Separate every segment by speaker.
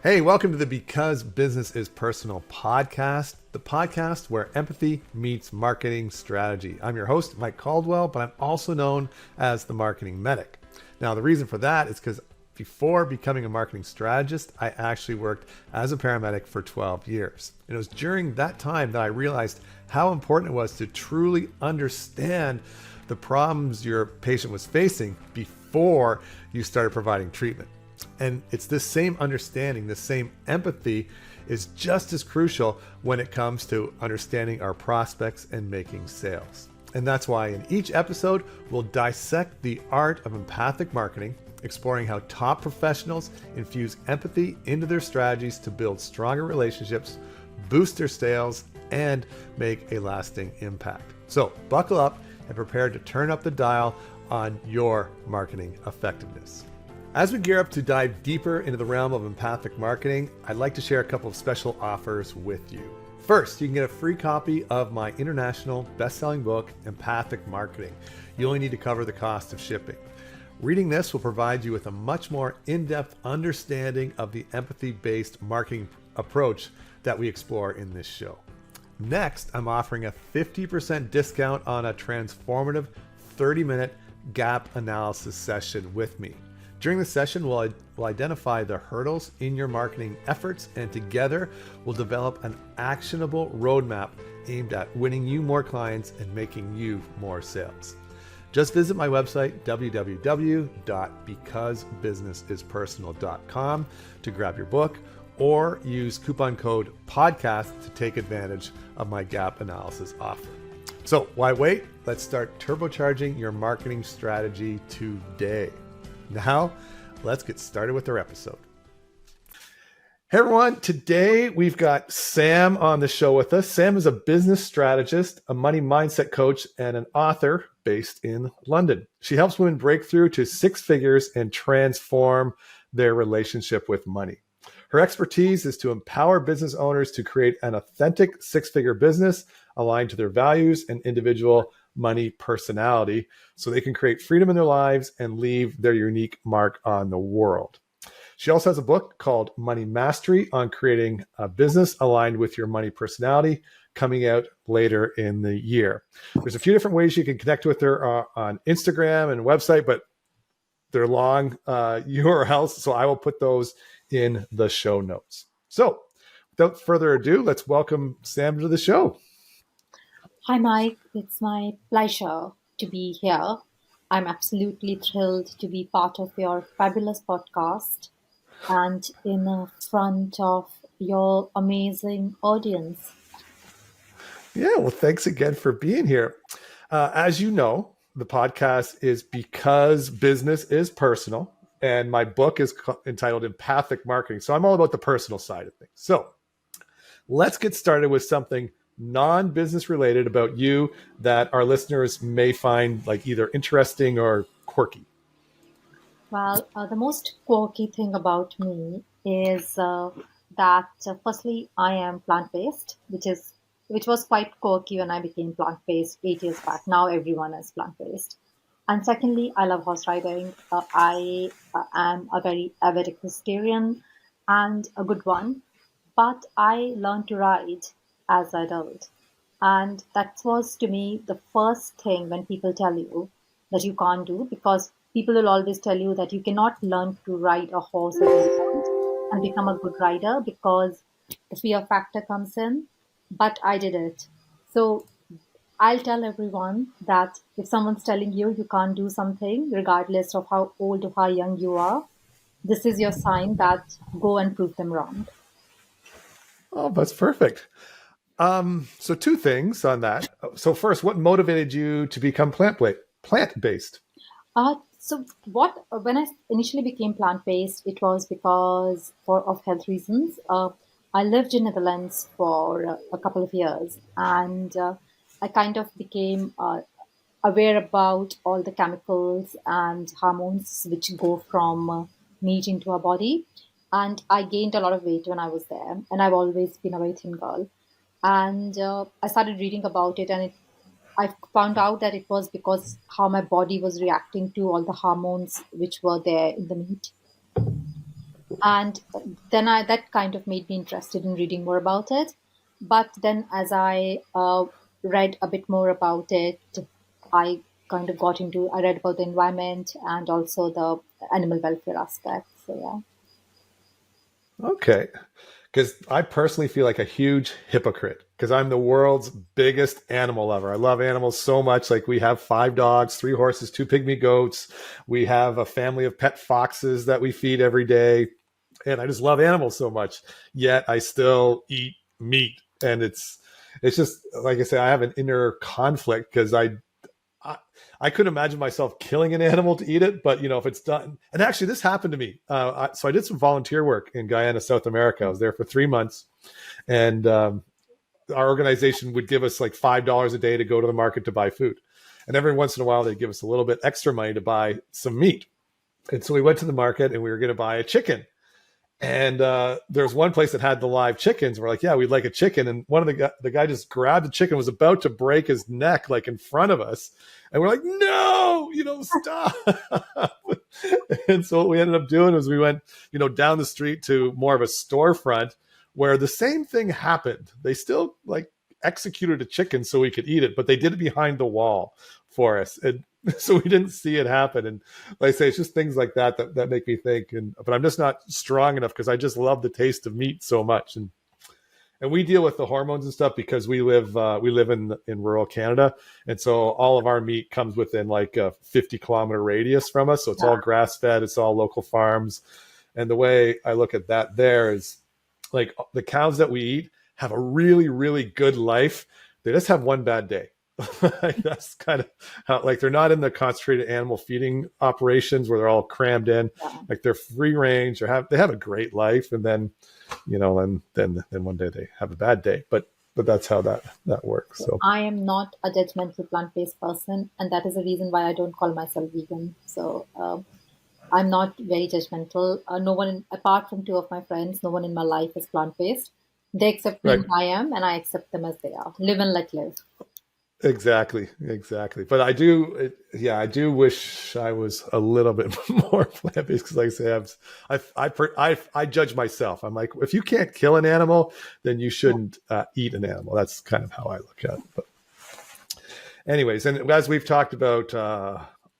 Speaker 1: Hey, welcome to the Because Business is Personal podcast, the podcast where empathy meets marketing strategy. I'm your host, Mike Caldwell, but I'm also known as the Marketing Medic. Now, the reason for that is because before becoming a marketing strategist, I actually worked as a paramedic for 12 years. And it was during that time that I realized how important it was to truly understand the problems your patient was facing before you started providing treatment. And it's this same understanding, this same empathy is just as crucial when it comes to understanding our prospects and making sales. And that's why in each episode, we'll dissect the art of empathic marketing, exploring how top professionals infuse empathy into their strategies to build stronger relationships, boost their sales, and make a lasting impact. So buckle up and prepare to turn up the dial on your marketing effectiveness. As we gear up to dive deeper into the realm of empathic marketing, I'd like to share a couple of special offers with you. First, you can get a free copy of my international best-selling book, Empathic Marketing. You only need to cover the cost of shipping. Reading this will provide you with a much more in-depth understanding of the empathy-based marketing approach that we explore in this show. Next, I'm offering a 50% discount on a transformative 30-minute gap analysis session with me. During the session, we'll identify the hurdles in your marketing efforts, and together we'll develop an actionable roadmap aimed at winning you more clients and making you more sales. Just visit my website, www.becausebusinessispersonal.com to grab your book, or use coupon code PODCAST to take advantage of my gap analysis offer. So why wait? Let's start turbocharging your marketing strategy today. Now, let's get started with our episode. Hey everyone, today we've got Sam on the show with us. Sam is a business strategist, a money mindset coach, and an author based in London. She helps women break through to six figures and transform their relationship with money. Her expertise is to empower business owners to create an authentic six-figure business aligned to their values and individual money personality so they can create freedom in their lives and leave their unique mark on the world. She also has a book called Money Mastery on creating a business aligned with your money personality coming out later in the year. There's a few different ways you can connect with her on Instagram and website, but they're long URLs, so I will put those in the show notes. So without further ado, let's welcome Sam to the show.
Speaker 2: Hi, Mike. It's my pleasure to be here. I'm absolutely thrilled to be part of your fabulous podcast and in front of your amazing audience.
Speaker 1: Yeah, well, thanks again for being here. As you know, the podcast is Because Business is Personal, and my book is entitled Empathic Marketing. So I'm all about the personal side of things. So let's get started with something non-business related about you that our listeners may find like either interesting or quirky.
Speaker 2: Well, the most quirky thing about me is that firstly, I am plant-based, which was quite quirky when I became plant-based 8 years back. Now everyone is plant-based. And secondly, I love horse riding. I am a very avid equestrian and a good one. But I learned to ride as an adult. And that was to me the first thing when people tell you that you can't do, because people will always tell you that you cannot learn to ride a horse at any point and become a good rider because the fear factor comes in. But I did it. So I'll tell everyone that if someone's telling you you can't do something, regardless of how old or how young you are, this is your sign that go and prove them wrong.
Speaker 1: Oh, that's perfect. So two things on that. So first, what motivated you to become plant-based?
Speaker 2: So what when I initially became plant-based, it was because of health reasons. I lived in Netherlands for a couple of years, and I kind of became aware about all the chemicals and hormones which go from meat into our body. And I gained a lot of weight when I was there, and I've always been a very thin girl. And I started reading about it, and I found out that it was because how my body was reacting to all the hormones which were there in the meat. And then that kind of made me interested in reading more about it. But then as I read a bit more about it, I I read about the environment and also the animal welfare aspect. So yeah.
Speaker 1: Okay. Because I personally feel like a huge hypocrite because I'm the world's biggest animal lover. I love animals so much. Like we have 5 dogs, 3 horses, 2 pygmy goats. We have a family of pet foxes that we feed every day. And I just love animals so much. Yet I still eat meat. And it's just like I say, I have an inner conflict because I, I couldn't imagine myself killing an animal to eat it, but if it's done, and actually this happened to me. So I did some volunteer work in Guyana, South America. I was there for 3 months, and our organization would give us like $5 a day to go to the market to buy food, and every once in a while they'd give us a little bit extra money to buy some meat. And so we went to the market and we were going to buy a chicken, and there's one place that had the live chickens. We're like, yeah, we'd like a chicken. And one of the guy just grabbed the chicken, was about to break his neck, like in front of us. And we're like, no, stop. And so what we ended up doing was we went, down the street to more of a storefront where the same thing happened. They still like executed a chicken so we could eat it, but they did it behind the wall for us. And so we didn't see it happen. And like I say, it's just things like that make me think. But I'm just not strong enough because I just love the taste of meat so much. And we deal with the hormones and stuff because we live in rural Canada, and so all of our meat comes within like a 50-kilometer radius from us. So it's all grass fed, it's all local farms. And the way I look at that there is like the cows that we eat have a really, really good life. They just have one bad day. Like that's kind of how, like, they're not in the concentrated animal feeding operations where they're all crammed in.
Speaker 2: Yeah.
Speaker 1: Like they're free range, or they have a great life, and then and then one day they have a bad day. But that's how that works. So
Speaker 2: I am not a judgmental plant-based person, and that is the reason why I don't call myself vegan. So I'm not very judgmental. No one, apart from two of my friends, no one in my life is plant-based. They accept me
Speaker 1: right.
Speaker 2: as I am, and I accept them as they are. Live and let live.
Speaker 1: Exactly. But I do wish I was a little bit more plant based because, like I say, I judge myself. I'm like, if you can't kill an animal, then you shouldn't eat an animal. That's kind of how I look at it. But anyways, and as we've talked about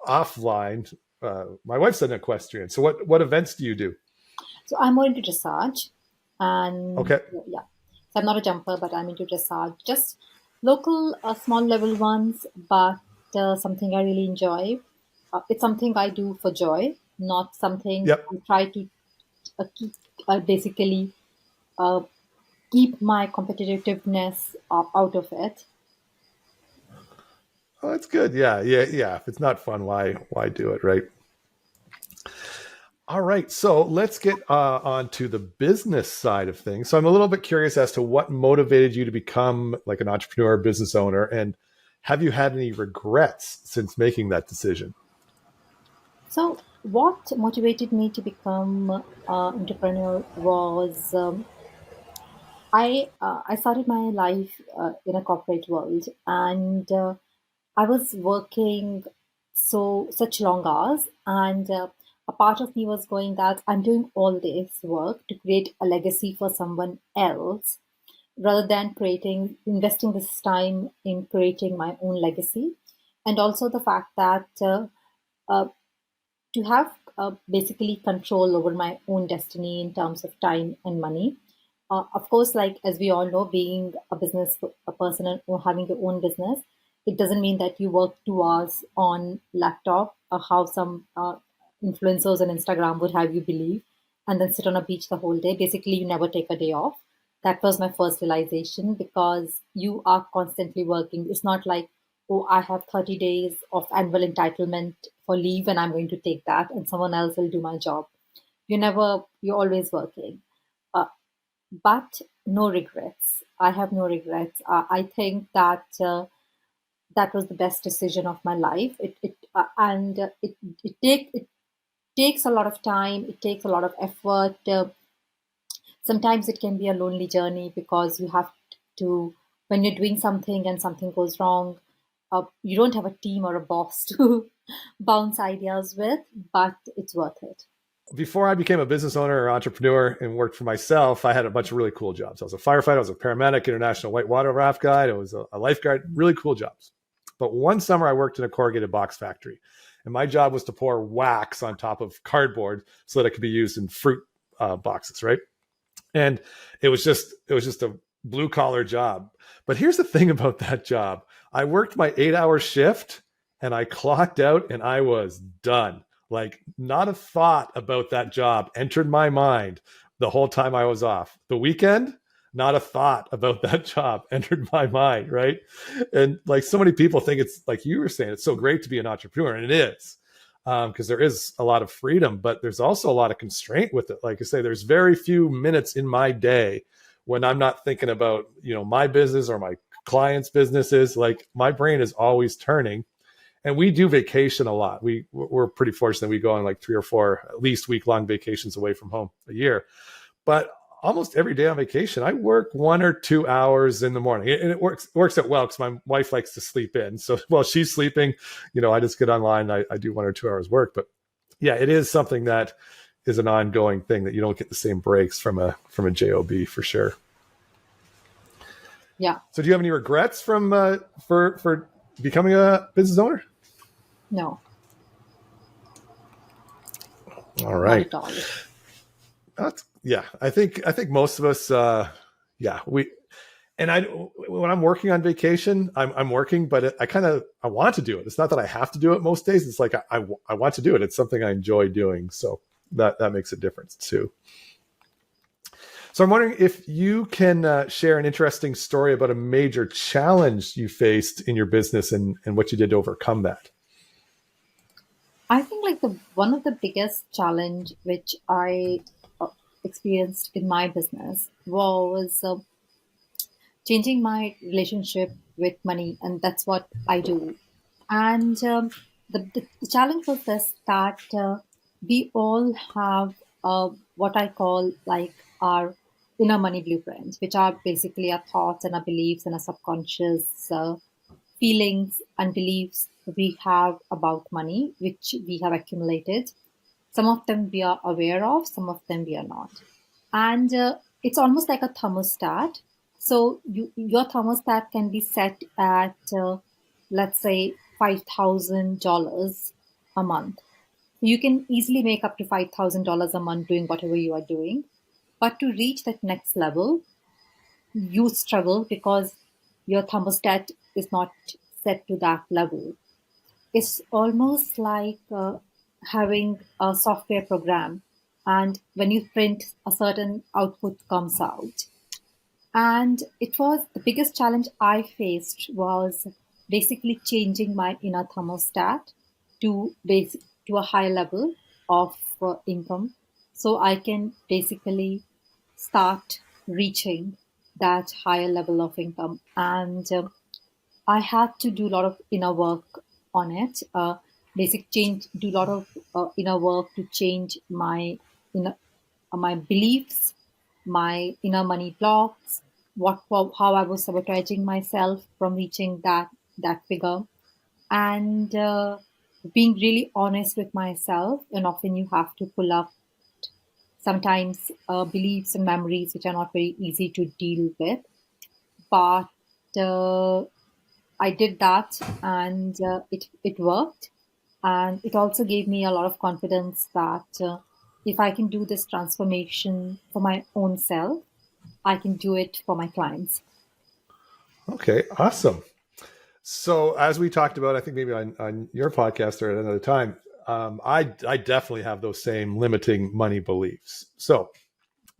Speaker 1: offline, my wife's an equestrian. So what events do you do?
Speaker 2: So I'm more into dressage, and
Speaker 1: Okay.
Speaker 2: yeah, so I'm not a jumper, but I'm into dressage. Just local, small level ones, but something I really enjoy. It's something I do for joy, not something
Speaker 1: Yep.
Speaker 2: I try to keep, basically uh, keep my competitiveness out of it.
Speaker 1: Oh, that's good. Yeah. If it's not fun, why do it, right? All right, so let's get on to the business side of things. So I'm a little bit curious as to what motivated you to become like an entrepreneur, business owner, and have you had any regrets since making that decision?
Speaker 2: So, what motivated me to become entrepreneur was I started my life in a corporate world, and I was working such long hours, and a part of me was going that I'm doing all this work to create a legacy for someone else rather than creating investing this time in creating my own legacy, and also the fact that uh, to have basically control over my own destiny in terms of time and money. Of course, like as we all know, being a person and or having your own business, it doesn't mean that you work 2 hours on laptop, or how some influencers on Instagram would have you believe, and then sit on a beach the whole day. Basically, you never take a day off. That was my first realization because you are constantly working. It's not like, oh, I have 30 days of annual entitlement for leave and I'm going to take that and someone else will do my job. You're always working. Uh, but no regrets. I have no regrets. I think that that was the best decision of my life. It takes a lot of time. It takes a lot of effort. Sometimes it can be a lonely journey because you have to, when you're doing something and something goes wrong, you don't have a team or a boss to bounce ideas with, but it's worth it.
Speaker 1: before I became a business owner or entrepreneur and worked for myself, I had a bunch of really cool jobs. I was a firefighter, I was a paramedic, international whitewater raft guide, I was a lifeguard, really cool jobs. But one summer I worked in a corrugated box factory, and my job was to pour wax on top of cardboard so that it could be used in fruit boxes, right? And it was just a blue collar job. But here's the thing about that job: I worked my 8 hour shift, and I clocked out, and I was done. Like, not a thought about that job entered my mind the whole time I was off. The weekend, not a thought about that job entered my mind, right? And like, so many people think it's like you were saying, it's so great to be an entrepreneur, and it is, because there is a lot of freedom, but there's also a lot of constraint with it. Like I say, there's very few minutes in my day when I'm not thinking about, my business or my clients' businesses. Like, my brain is always turning. And we do vacation a lot. We're pretty fortunate. We go on like 3 or 4 at least week-long vacations away from home a year. But almost every day on vacation, I work 1 or 2 hours in the morning, and it works out well because my wife likes to sleep in. So while she's sleeping, I just get online. I do 1 or 2 hours work. But yeah, it is something that is an ongoing thing that you don't get the same breaks from a job, for sure.
Speaker 2: Yeah.
Speaker 1: So do you have any regrets from for becoming a business owner?
Speaker 2: No.
Speaker 1: All right.
Speaker 2: Not at all.
Speaker 1: I think most of us, when I'm working on vacation, I'm working, but I want to do it. It's not that I have to do it most days. It's like I want to do it. It's something I enjoy doing. So that makes a difference too. So I'm wondering if you can share an interesting story about a major challenge you faced in your business and what you did to overcome that.
Speaker 2: I think like the one of the biggest challenge which I experienced in my business was changing my relationship with money, and that's what I do. And the challenge was this, that we all have what I call like our inner money blueprints, which are basically our thoughts and our beliefs and our subconscious feelings and beliefs we have about money, which we have accumulated. Some of them we are aware of, some of them we are not. And it's almost like a thermostat. So your thermostat can be set at, let's say, $5,000 a month. You can easily make up to $5,000 a month doing whatever you are doing. But to reach that next level, you struggle because your thermostat is not set to that level. It's almost like having a software program, and when you print, a certain output comes out. And it was the biggest challenge I faced was basically changing my inner thermostat to to a high level of income, so I can basically start reaching that higher level of income. And I had to do a lot of inner work on it. Do a lot of inner work to change inner, my beliefs, my inner money blocks, how I was sabotaging myself from reaching that figure, and being really honest with myself. And often you have to pull up sometimes beliefs and memories which are not very easy to deal with, but uh, I did that, and it worked. And it also gave me a lot of confidence that if I can do this transformation for my own self, I can do it for my clients.
Speaker 1: Okay, awesome. So as we talked about, I think maybe on your podcast or at another time, I definitely have those same limiting money beliefs. So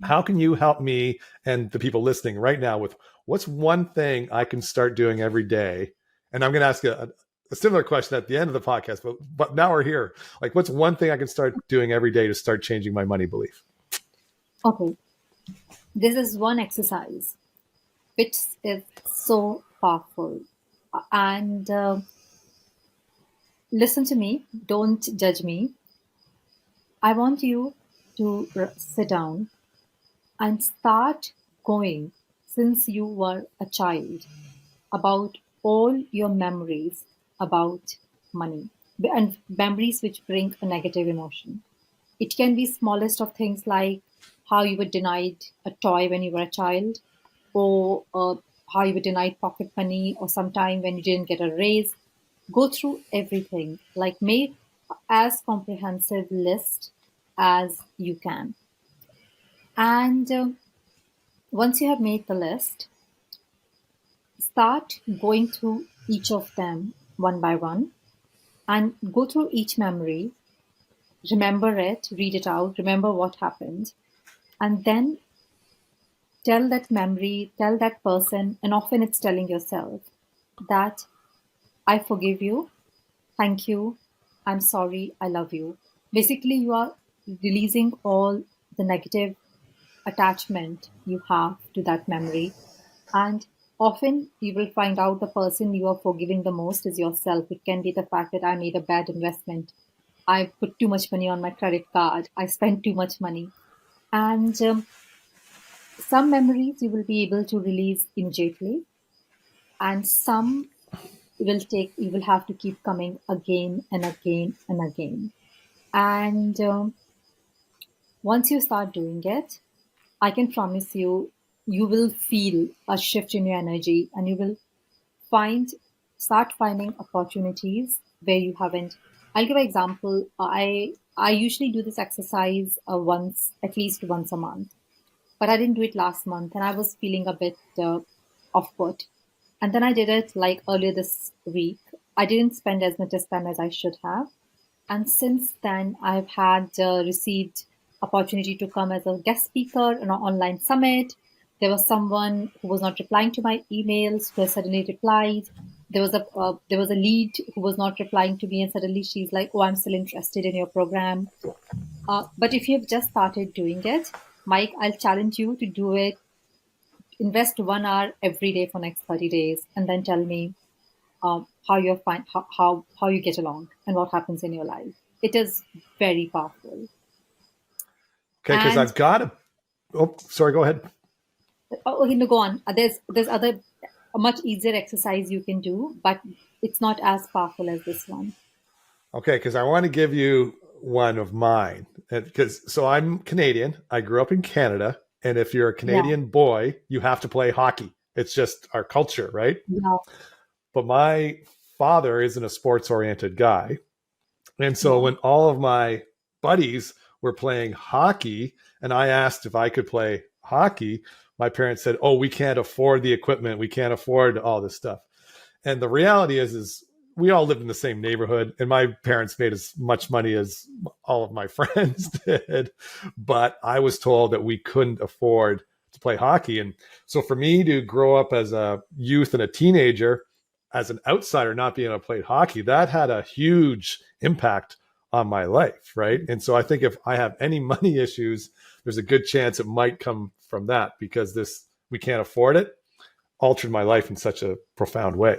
Speaker 1: how can you help me and the people listening right now with what's one thing I can start doing every day? And I'm going to ask a similar question at the end of the podcast, but now we're here. Like, what's one thing I can start doing every day to start changing my money belief?
Speaker 2: Okay, this is one exercise which is so powerful. And listen to me, don't judge me. I want you to sit down and start going since you were a child about all your memories about money and memories which bring a negative emotion. It can be smallest of things like how you were denied a toy when you were a child, or how you were denied pocket money, or sometime when you didn't get a raise. Go through everything. Like make as comprehensive list as you can. And once you have made the list, start going through each of them one by one and go through each memory, remember it, read it out, remember what happened, and then tell that memory, tell that person, and often it's telling yourself that I forgive you, thank you, I'm sorry, I love you. Basically, you are releasing all the negative attachment you have to that memory. And often you will find out the person you are forgiving the most is yourself. It can be the fact that I made a bad investment. I put too much money on my credit card. I spent too much money. And some memories you will be able to release immediately, and some you will have to keep coming again and again and again. And once you start doing it, I can promise you, you will feel a shift in your energy, and you will find start finding opportunities where you haven't. I'll give an example. I usually do this exercise once, at least once a month, but I didn't do it last month, and I was feeling a bit off put. And then I did it like earlier this week. I didn't spend as much as time as I should have, and since then I've had received opportunity to come as a guest speaker in an online summit. There was someone who was not replying to my emails who has suddenly replied. There was a lead who was not replying to me, and suddenly she's like, "Oh, I'm still interested in your program." But if you've just started doing it, Mike, I'll challenge you to do it. Invest 1 hour every day for next 30 days, and then tell me how you're fine, how you get along, and what happens in your life. It is very powerful.
Speaker 1: Okay, because
Speaker 2: And
Speaker 1: I've got a. Oh, sorry. Go ahead.
Speaker 2: okay, no, go on. There's other a much easier exercise you can do, but it's not as powerful as this one.
Speaker 1: Okay, because I want to give you one of mine. Because so I'm Canadian. I grew up in Canada, and if you're a
Speaker 2: Yeah,
Speaker 1: Canadian boy, you have to play hockey. It's just our culture, right?
Speaker 2: yeah,
Speaker 1: But my father isn't a sports oriented guy. And so
Speaker 2: yeah.
Speaker 1: when all of my buddies were playing hockey and I asked if I could play hockey, my parents said, "Oh, we can't afford the equipment. We can't afford all this stuff." And the reality is we all lived in the same neighborhood and my parents made as much money as all of my friends did, but I was told that we couldn't afford to play hockey. And so for me to grow up as a youth and a teenager as an outsider not being able to play hockey, that had a huge impact on my life, right? And so I think if I have any money issues, there's a good chance it might come from that, because this we can't afford it altered my life in such a profound way.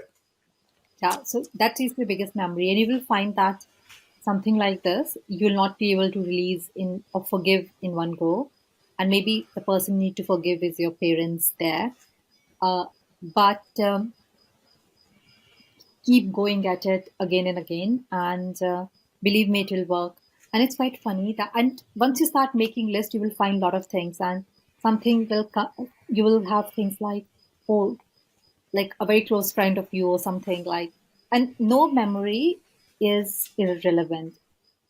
Speaker 2: Yeah, so that is the biggest memory, and you will find that something like this you'll not be able to release in or forgive in one go, and maybe the person you need to forgive is your parents there. But keep going at it again and again, and believe me, it will work. And it's quite funny that, and once you start making list, you will find a lot of things, and something will you will have things like, oh, like a very close friend of you or something like. And no memory is irrelevant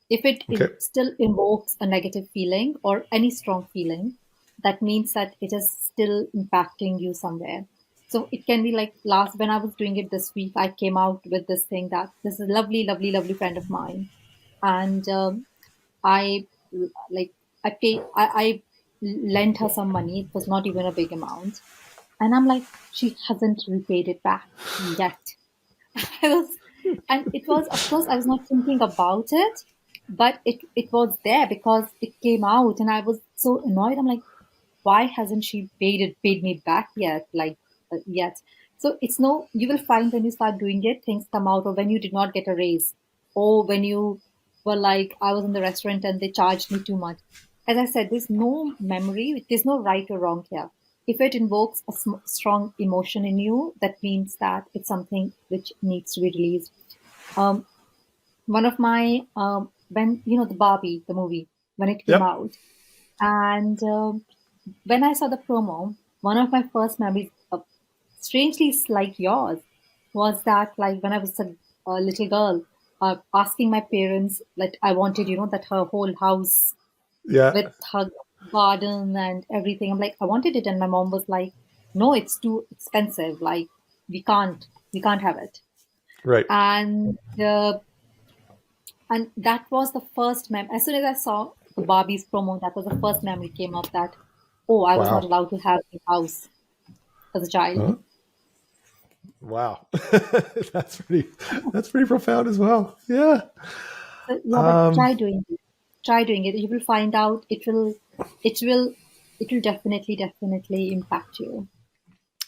Speaker 2: if it
Speaker 1: Okay.
Speaker 2: still invokes a negative feeling or any strong feeling. That means that it is still impacting you somewhere. So it can be like last when I was doing it this week, I came out with this thing that this is a lovely, lovely, lovely friend of mine, and I like I lent her some money. It was not even a big amount, and I'm like, she hasn't repaid it back yet. I was, and it was, of course, I was not thinking about it, but it was there because it came out, and I was so annoyed. I'm like, why hasn't she paid me back yet? Like yet. So it's no. You will find when you start doing it, things come out, or when you did not get a raise, or when you were like, I was in the restaurant and they charged me too much. As I said, there's no memory. There's no right or wrong here. If it invokes a strong emotion in you, that means that it's something which needs to be released. Um, One of my when the Barbie, the movie. when it came
Speaker 1: Yep.
Speaker 2: out. And when I saw the promo, one of my first memories, strangely it's like yours, was that like when I was a little girl, asking my parents that I wanted, that her whole house
Speaker 1: Yeah.
Speaker 2: with her garden and everything. I'm like, I wanted it, and my mom was like, "No, it's too expensive. Like, we can't have it."
Speaker 1: Right.
Speaker 2: And that was the first as soon as I saw the Barbie's promo, that was the first memory came up that, oh, I was not
Speaker 1: Wow.
Speaker 2: allowed to have a house as a child.
Speaker 1: Huh? Wow. That's pretty profound as well. Yeah.
Speaker 2: So, yeah, but
Speaker 1: Um,
Speaker 2: try doing it. Try doing it. You will find out it will, it will definitely impact you.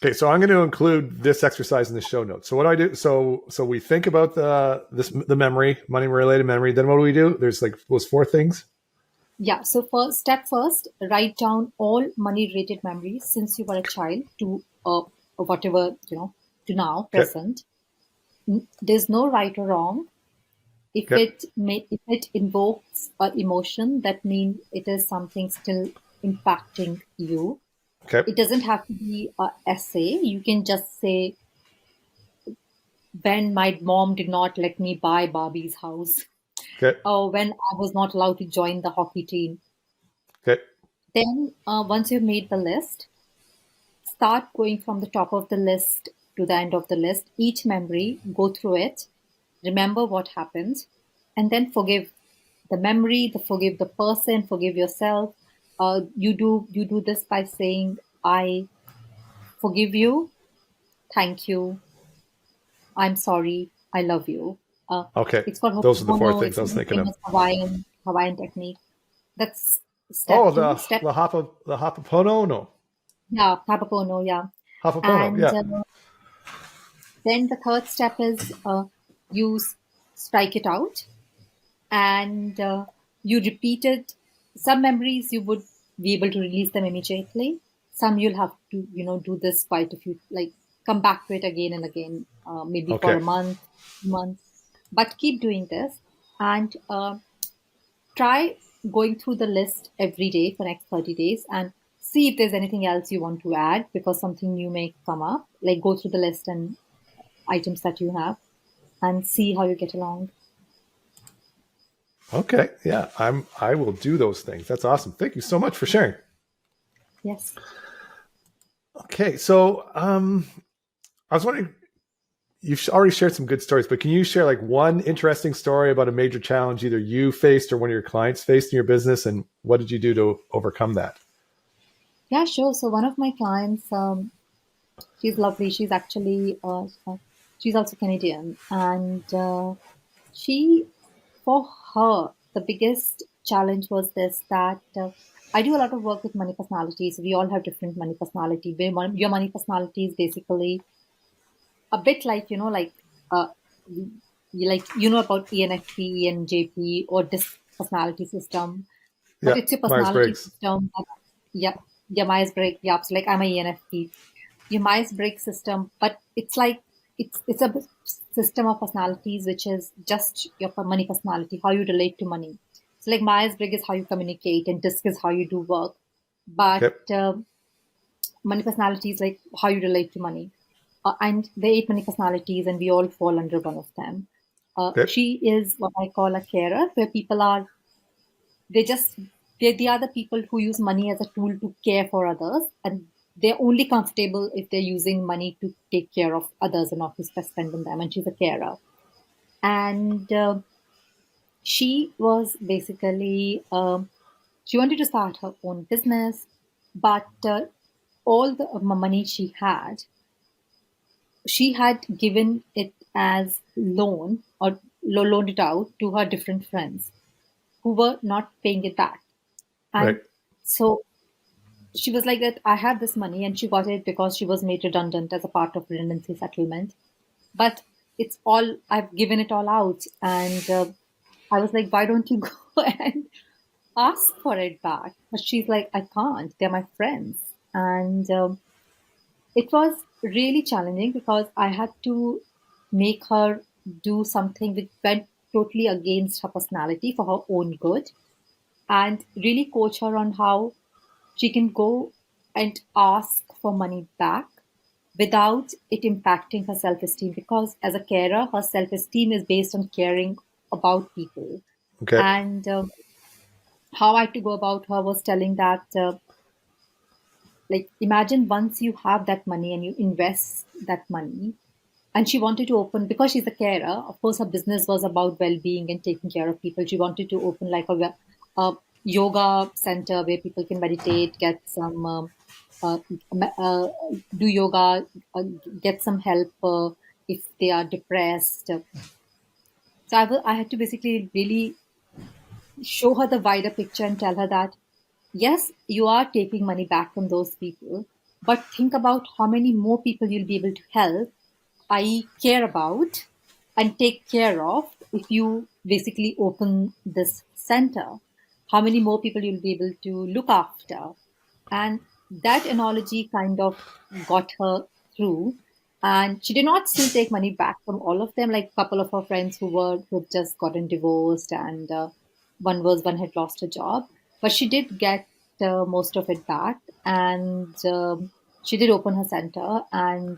Speaker 1: okay, so I'm going to include this exercise in the show notes. So what do I do? So we think about the memory, money related memory. Then what do we do? There's like those four things.
Speaker 2: Yeah. So first, write down all money related memories since you were a child to whatever, to now
Speaker 1: Okay.
Speaker 2: present. There's no right or wrong.
Speaker 1: Okay.
Speaker 2: If it invokes an emotion, that means it is something still impacting you.
Speaker 1: Okay.
Speaker 2: It doesn't have to be a essay. You can just say, when my mom did not let me buy Barbie's house,
Speaker 1: Okay.
Speaker 2: or when I was not allowed to join the hockey team.
Speaker 1: Okay.
Speaker 2: Then, once you've made the list, start going from the top of the list to the end of the list. Each memory, go through it, remember what happened, and then forgive the memory, forgive the person, forgive yourself. You do this by saying, "I forgive you, thank you, I'm sorry, I love you." Uh,
Speaker 1: Okay.
Speaker 2: it's called
Speaker 1: Those are the four
Speaker 2: Ho'oponopono.
Speaker 1: things
Speaker 2: It's
Speaker 1: I
Speaker 2: a
Speaker 1: was
Speaker 2: very
Speaker 1: thinking of.
Speaker 2: famous Hawaiian technique. That's
Speaker 1: Oh,
Speaker 2: step two. Step
Speaker 1: the Hopopono? No.
Speaker 2: Yeah, Ho'oponopono, yeah.
Speaker 1: Hopopono.
Speaker 2: And
Speaker 1: Yeah.
Speaker 2: then the third step is you strike it out, and you repeat it. Some memories you would be able to release them immediately. Some you'll have to, do this quite a few, like come back to it again and again, maybe for
Speaker 1: Okay.
Speaker 2: a month. But keep doing this, and try going through the list every day for next 30 days and see if there's anything else you want to add because something new may come up. Like go through the list and items that you have and see how you get along.
Speaker 1: Okay. Yeah. I will do those things. That's awesome. Thank you so much for sharing.
Speaker 2: Yes.
Speaker 1: Okay. So I was wondering, you've already shared some good stories, but can you share like one interesting story about a major challenge either you faced or one of your clients faced in your business, and what did you do to overcome that?
Speaker 2: Yeah, sure. So one of my clients, she's lovely. She's actually, she's also Canadian, and she, for her, the biggest challenge was this that I do a lot of work with money personalities. We all have different money personality. Your money personality is basically a bit like about ENFP, ENJP, or this personality system, but
Speaker 1: Yeah.
Speaker 2: it's your
Speaker 1: Myers
Speaker 2: personality
Speaker 1: Briggs.
Speaker 2: system. Yeah, your Myers-Briggs. Yeah, so like I'm a ENFP. Your Myers-Briggs system, but it's like it's a system of personalities which is just your money personality, how you relate to money. So like Myers-Briggs is how you communicate, and DISC is how you do work. But
Speaker 1: Okay.
Speaker 2: money personality is like how you relate to money. And there are 8 money personalities, and we all fall under one of them.
Speaker 1: Okay.
Speaker 2: She is what I call a carer, where people are they just they are the people who use money as a tool to care for others, and they're only comfortable if they're using money to take care of others and not to spend on them. And she's a carer, and she was basically she wanted to start her own business, but all the money she had given it as loan or loaned it out to her different friends who were not paying it back.
Speaker 1: Right.
Speaker 2: And so she was like that, I had this money, and she got it because she was made redundant as a part of redundancy settlement. But it's all, I've given it all out. And I was like, why don't you go and ask for it back? But she's like, I can't. They're my friends. And it was really challenging because I had to make her do something which went totally against her personality for her own good. and really coach her on how she can go and ask for money back without it impacting her self esteem. Because as a carer, her self esteem is based on caring about people.
Speaker 1: Okay.
Speaker 2: And how I had to go about her was telling that, like, imagine once you have that money and you invest that money. And she wanted to open, because she's a carer, of course, her business was about well being and taking care of people. She wanted to open like a yoga center where people can meditate, get some, uh, do yoga, get some help if they are depressed. So I had to basically really show her the wider picture and tell her that yes, you are taking money back from those people, but think about how many more people you'll be able to help, I care about, and take care of if you basically open this center. How many more people you'll be able to look after. And that analogy kind of got her through. And she did not still take money back from all of them, like a couple of her friends who had just gotten divorced, and one had lost her job, but she did get most of it back, and she did open her center, and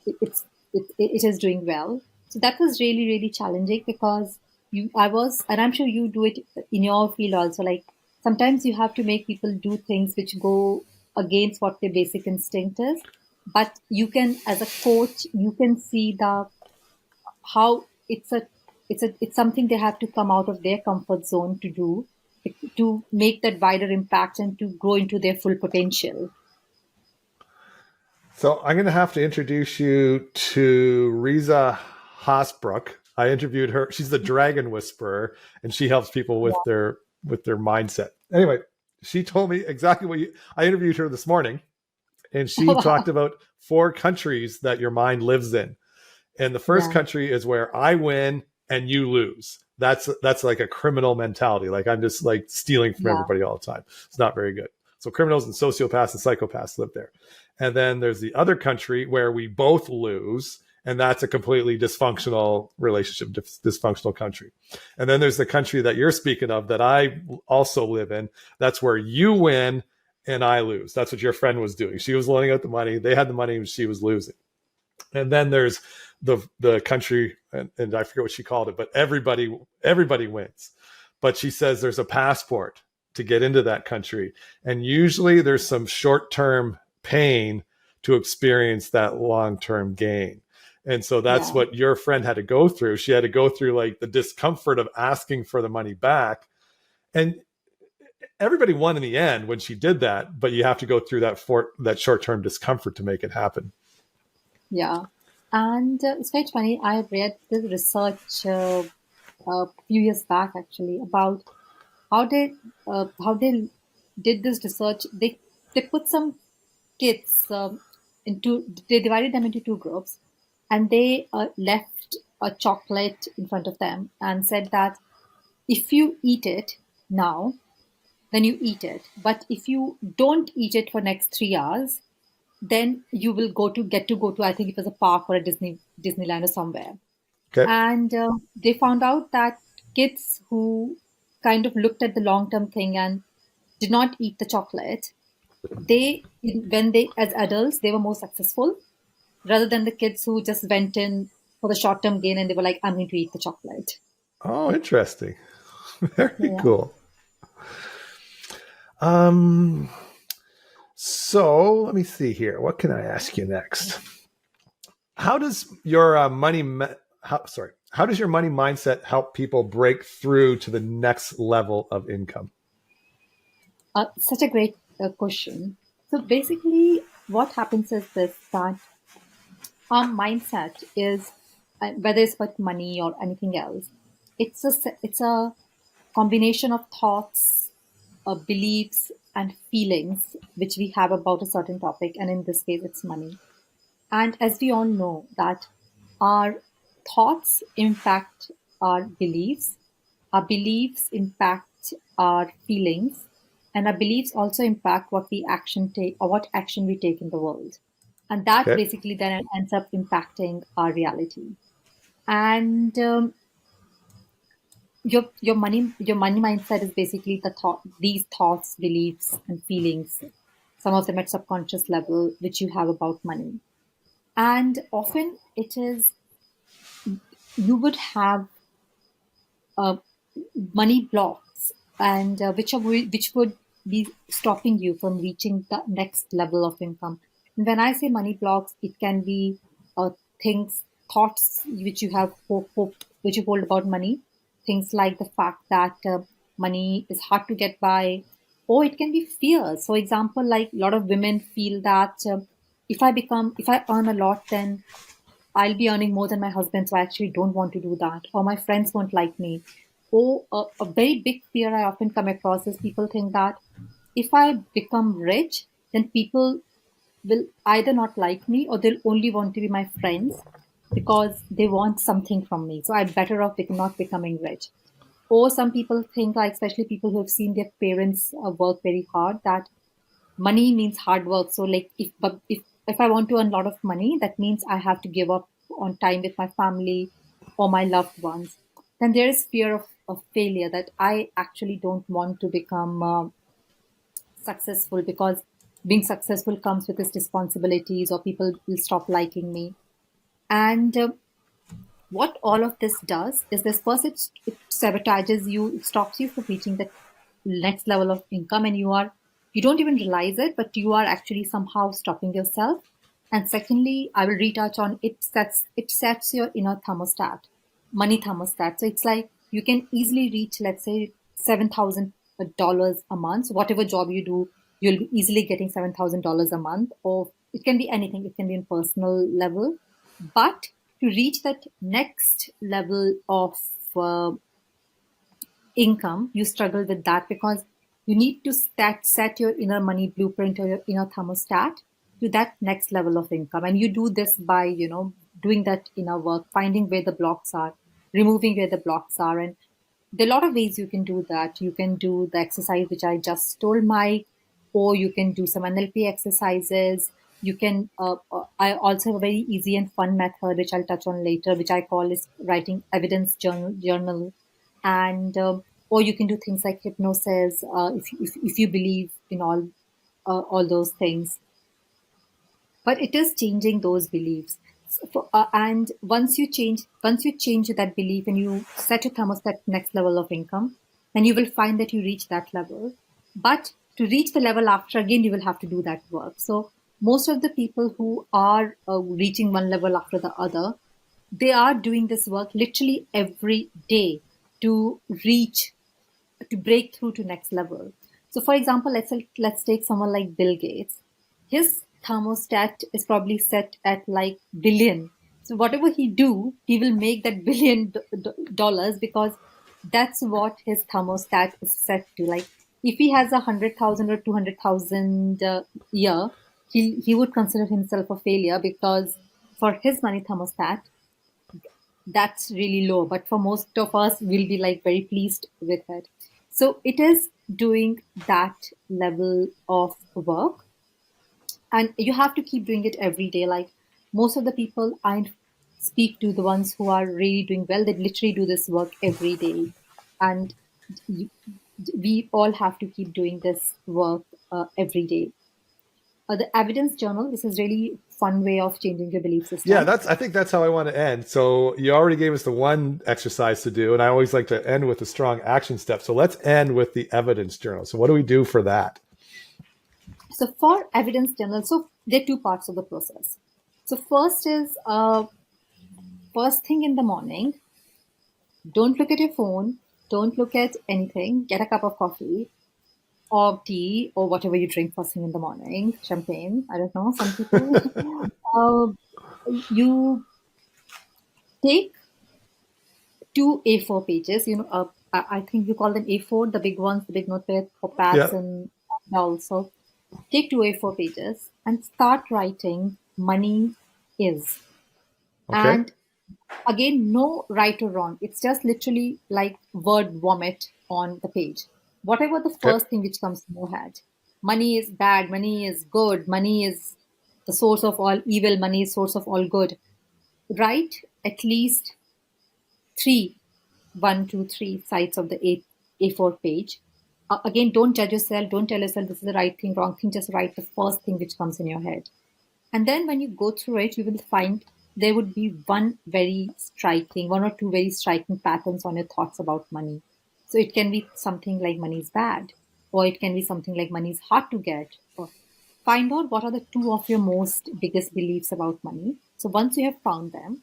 Speaker 2: it, it's it is doing well. So that was really really challenging, because you I was, and I'm sure you do it in your field also, like sometimes you have to make people do things which go against what their basic instinct is, but you can, as a coach, you can see the how it's something they have to come out of their comfort zone to do, to make that wider impact and to grow into their full potential.
Speaker 1: So I'm going to have to introduce you to Riza Hasbrook. I interviewed her. She's the Dragon Whisperer, and she helps people with their mindset. Anyway, she told me exactly what you. I interviewed her this morning, and she talked about 4 countries that your mind lives in. And the first
Speaker 2: Yeah,
Speaker 1: country is where I win and you lose. That's like a criminal mentality. Like I'm just like stealing from
Speaker 2: yeah,
Speaker 1: everybody all the time. It's not very good. So criminals and sociopaths and psychopaths live there. And then there's the other country where we both lose, and that's a completely dysfunctional relationship, dysfunctional country. And then there's the country that you're speaking of that I also live in. That's where you win and I lose. That's what your friend was doing. She was loaning out the money. They had the money and she was losing. And then there's the country, and I forget what she called it, but everybody wins. But she says there's a passport to get into that country, and usually there's some short term pain to experience that long term gain. And so that's
Speaker 2: yeah.
Speaker 1: what your friend had to go through. She had to go through like the discomfort of asking for the money back, and everybody won in the end when she did that. But you have to go through that short term discomfort to make it happen.
Speaker 2: Yeah, and it's quite funny. I read this research a few years back actually about how they did this research. They put some kids into they divided them into two groups, and they left a chocolate in front of them and said that if you eat it now, then you eat it. But if you don't eat it for next 3 hours, then you will get to go to, I think it was a park or a Disneyland or somewhere.
Speaker 1: Okay.
Speaker 2: And they found out that kids who kind of looked at the long term thing and did not eat the chocolate, when they, as adults, they were more successful rather than the kids who just went in for the short term gain and they were like, I'm going to eat the chocolate.
Speaker 1: Oh, interesting. Very
Speaker 2: Yeah.
Speaker 1: cool. Um, so let me see here. What can I ask you next? How does your how does your money mindset help people break through to the next level of income?
Speaker 2: Such a great question. So basically, what happens is this, that our mindset is, whether it's about money or anything else, it's a combination of thoughts, beliefs, and feelings which we have about a certain topic, and in this case, it's money. And as we all know that our thoughts impact our beliefs impact our feelings, and our beliefs also impact what action we take in the world. And that
Speaker 1: Okay.
Speaker 2: basically then ends up impacting our reality. And your money mindset is basically these thoughts, beliefs, and feelings, some of them at subconscious level, which you have about money. And often it is, you would have uh, money blocks, and which would be stopping you from reaching the next level of income. And when I say money blocks, it can be uh, things, thoughts which you have which you hold about money, things like the fact that money is hard to get by, or it can be fears. For example, like a lot of women feel that if I earn a lot, then I'll be earning more than my husband, so I actually don't want to do that. Or my friends won't like me. Or a very big fear I often come across is people think that if I become rich, then people will either not like me or they'll only want to be my friends because they want something from me. So I'm better off not becoming rich. Or some people think, like especially people who have seen their parents work very hard, that money means hard work. So like if I want to earn a lot of money, that means I have to give up on time with my family or my loved ones. Then there is fear of failure, that I actually don't want to become successful because being successful comes with its responsibilities, or people will stop liking me. And what all of this does is this first, it sabotages you, it stops you from reaching the next level of income, and you don't even realize it, but you are actually somehow stopping yourself. And secondly, I will retouch on, it sets your inner thermostat, money thermostat. So it's like you can easily reach, let's say, $7,000 a month. So whatever job you do, you'll be easily getting $7,000 a month, or it can be anything, it can be in personal level. But to reach that next level of uh, income, you struggle with that because you need to set your inner money blueprint or your inner thermostat to that next level of income. And you do this by, doing that inner work, finding where the blocks are, removing where the blocks are. And there are a lot of ways you can do that. You can do the exercise which I just told Mike, or you can do some NLP exercises. You can. I also have a very easy and fun method which I'll touch on later, which I call is writing evidence journal, and or you can do things like hypnosis if you believe in all those things. But it is changing those beliefs. And once you change that belief and you set your thermostat next level of income, then you will find that you reach that level. But to reach the level after, again, you will have to do that work. So most of the people who are reaching one level after the other, they are doing this work literally every day to reach, to break through to next level. So, for example, let's take someone like Bill Gates. His thermostat is probably set at like billion. So whatever he do, he will make that billion dollars because that's what his thermostat is set to. Like if he has 100,000 or 200,000 year, he would consider himself a failure because for his money thermostat, that's really low, but for most of us we'll be like very pleased with it. So it is doing that level of work, and you have to keep doing it every day. Like most of the people I speak to, the ones who are really doing well, they literally do this work every day. And you- we all have to keep doing this work every day. The evidence journal, this is really fun way of changing your belief
Speaker 1: Yeah,
Speaker 2: system.
Speaker 1: that's. I think that's how I want to end. So you already gave us the one exercise to do, and I always like to end with a strong action step. So let's end with the evidence journal. So what do we do for that?
Speaker 2: So for evidence journal, so there are two parts of the process. So first is first thing in the morning, don't look at your phone, don't look at anything, get a cup of coffee or tea or whatever you drink first thing in the morning, champagne, I don't know, some people. uh, you take two A4 pages, I think you call them A4, the big ones, the big notepad for pads
Speaker 1: Yeah.
Speaker 2: and also. Take two A4 pages and start writing money is.
Speaker 1: Okay.
Speaker 2: And again, no right or wrong. It's just literally like word vomit on the page. Whatever the
Speaker 1: Okay.
Speaker 2: first thing which comes to your head. Money is bad, money is good, money is the source of all evil, money is source of all good. Write at least three. one, two, three sides of the A4 page. Again, don't judge yourself. Don't tell yourself this is the right thing, wrong thing. Just write the first thing which comes in your head. And then when you go through it, you will find there would be one or two very striking patterns on your thoughts about money. So it can be something like money is bad, or it can be something like money is hard to get. Or find out what are the two of your most biggest beliefs about money. So once you have found them,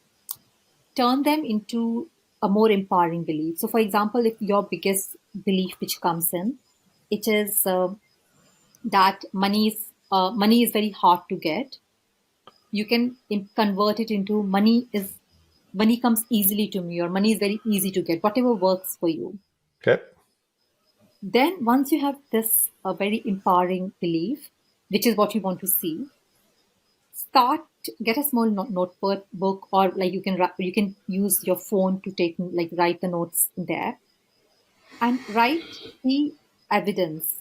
Speaker 2: turn them into a more empowering belief. So, for example, if your biggest belief which comes in, it is that money is very hard to get. You can convert it into money comes easily to me, or money is very easy to get. Whatever works for you.
Speaker 1: Okay.
Speaker 2: Then, once you have this very empowering belief, which is what you want to see, start get a small notebook book, or like you can use your phone to take like write the notes there, and write the evidence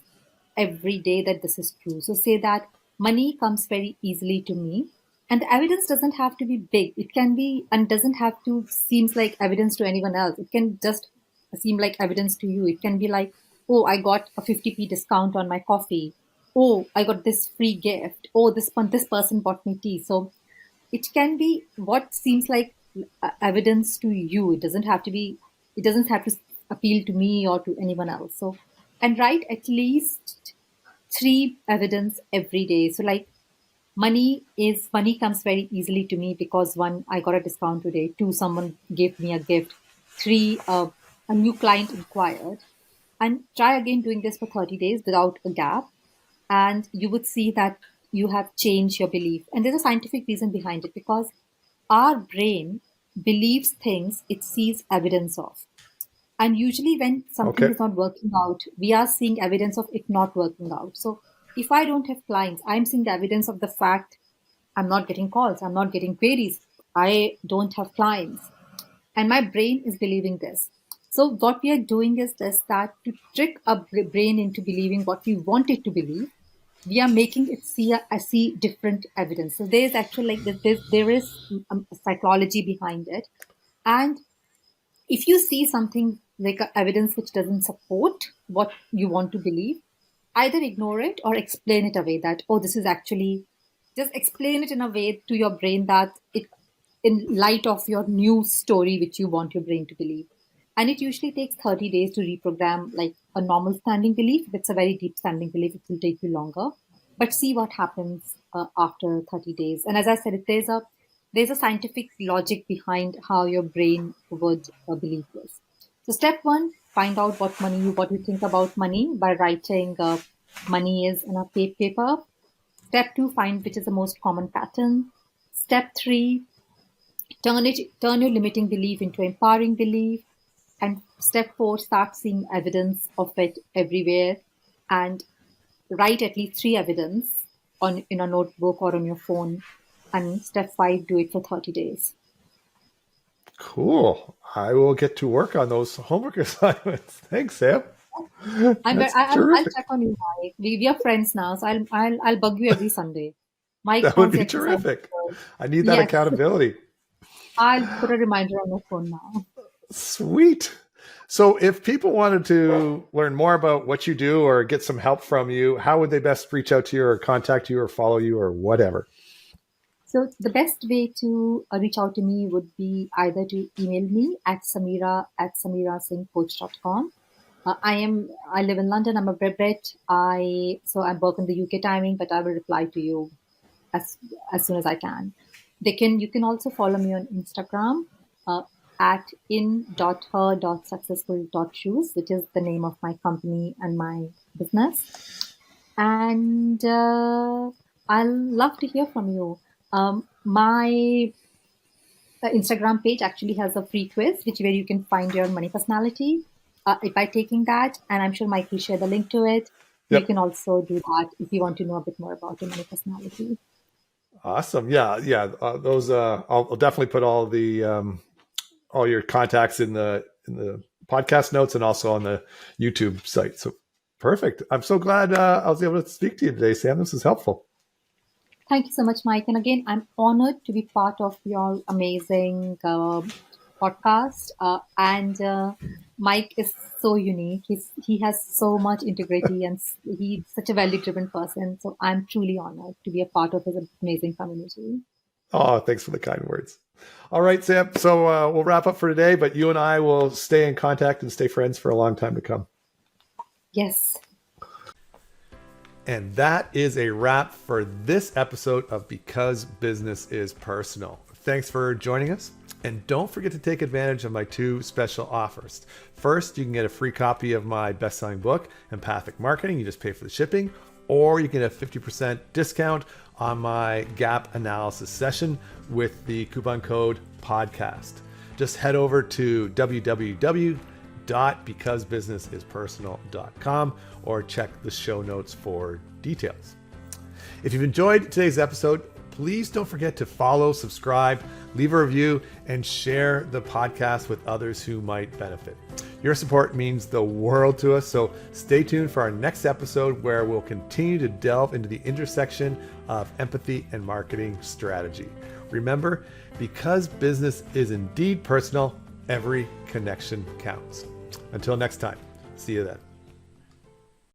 Speaker 2: every day that this is true. So say that money comes very easily to me, and the evidence doesn't have to be big. It can be, and doesn't have to seems like evidence to anyone else. It can just seem like evidence to you. It can be like, oh, I got a 50p discount on my coffee. Oh, I got this free gift. Oh, this person bought me tea. So it can be what seems like evidence to you. It doesn't have to appeal to me or to anyone else. So, and write at least three evidence every day. So like money comes very easily to me because one, I got a discount today. Two, someone gave me a gift. Three, a new client inquired. And try again doing this for 30 days without a gap, and you would see that you have changed your belief. And there's a scientific reason behind it, because our brain believes things it sees evidence of. And usually, when something
Speaker 1: Okay.
Speaker 2: is not working out, we are seeing evidence of it not working out. So, if I don't have clients, I'm seeing the evidence of the fact I'm not getting calls, I'm not getting queries, I don't have clients, and my brain is believing this. So what we are doing is this, that to trick a brain into believing what we want it to believe, we are making it see different evidence. So there is actually like there is psychology behind it. And if you see something like evidence which doesn't support what you want to believe, either ignore it or explain it away, that, oh, this is actually, just explain it in a way to your brain that it, in light of your new story which you want your brain to believe. And it usually takes 30 days to reprogram like a normal standing belief. If it's a very deep standing belief, it will take you longer. But see what happens after 30 days. And as I said, there's a scientific logic behind how your brain would believe this. So step one, find out what you think about money by writing money is in a paper. Step two, find which is the most common pattern. Step three, turn your limiting belief into empowering belief. And step four, start seeing evidence of it everywhere, and write at least three evidence in a notebook or on your phone. And step five, do it for 30 days.
Speaker 1: Cool. I will get to work on those homework assignments. Thanks, Sam. That's
Speaker 2: I'll
Speaker 1: terrific.
Speaker 2: check on you, Mike. We are friends now, so I'll bug you every Sunday. Mike,
Speaker 1: That would
Speaker 2: how's
Speaker 1: be
Speaker 2: your exercise?
Speaker 1: terrific. I need that
Speaker 2: Yes,
Speaker 1: accountability.
Speaker 2: I'll put a reminder on your phone now.
Speaker 1: Sweet. So, if people wanted to learn more about what you do or get some help from you, how would they best reach out to you or contact you or follow you or whatever?
Speaker 2: So the best way to reach out to me would be either to email me at sameera@sameerasinghcoach.com. I live in London. I'm a Brit. I work in the UK timing, but I will reply to you as as soon as I can. You can also follow me on Instagram at in.her.successful.shoes, which is the name of my company and my business. And I'll love to hear from you. My Instagram page actually has a free quiz, which where you can find your money personality. By taking that, and I'm sure Mike will share the link to it, you
Speaker 1: Yep.
Speaker 2: can also do that if you want to know a bit more about your money personality.
Speaker 1: Awesome. Yeah. Yeah. Those, I'll definitely put all your contacts in the podcast notes and also on the YouTube site. So perfect. I'm so glad I was able to speak to you today, Sam. This is helpful.
Speaker 2: Thank you so much, Mike. And again, I'm honored to be part of your amazing podcast. And Mike is so unique. He has so much integrity, and he's such a value-driven person. So I'm truly honored to be a part of his amazing community.
Speaker 1: Oh, thanks for the kind words. All right, Sam. So we'll wrap up for today, but you and I will stay in contact and stay friends for a long time to come.
Speaker 2: Yes.
Speaker 1: And that is a wrap for this episode of Because Business is Personal. Thanks for joining us. And don't forget to take advantage of my two special offers. First, you can get a free copy of my best-selling book, Empathic Marketing. You just pay for the shipping. Or you can get a 50% discount on my gap analysis session with the coupon code podcast. Just head over to www.becausebusinessispersonal.com or check the show notes for details. If you've enjoyed today's episode, please don't forget to follow, subscribe, leave a review, and share the podcast with others who might benefit. Your support means the world to us, so stay tuned for our next episode where we'll continue to delve into the intersection of empathy and marketing strategy. Remember, because business is indeed personal, every connection counts. Until next time, see you then.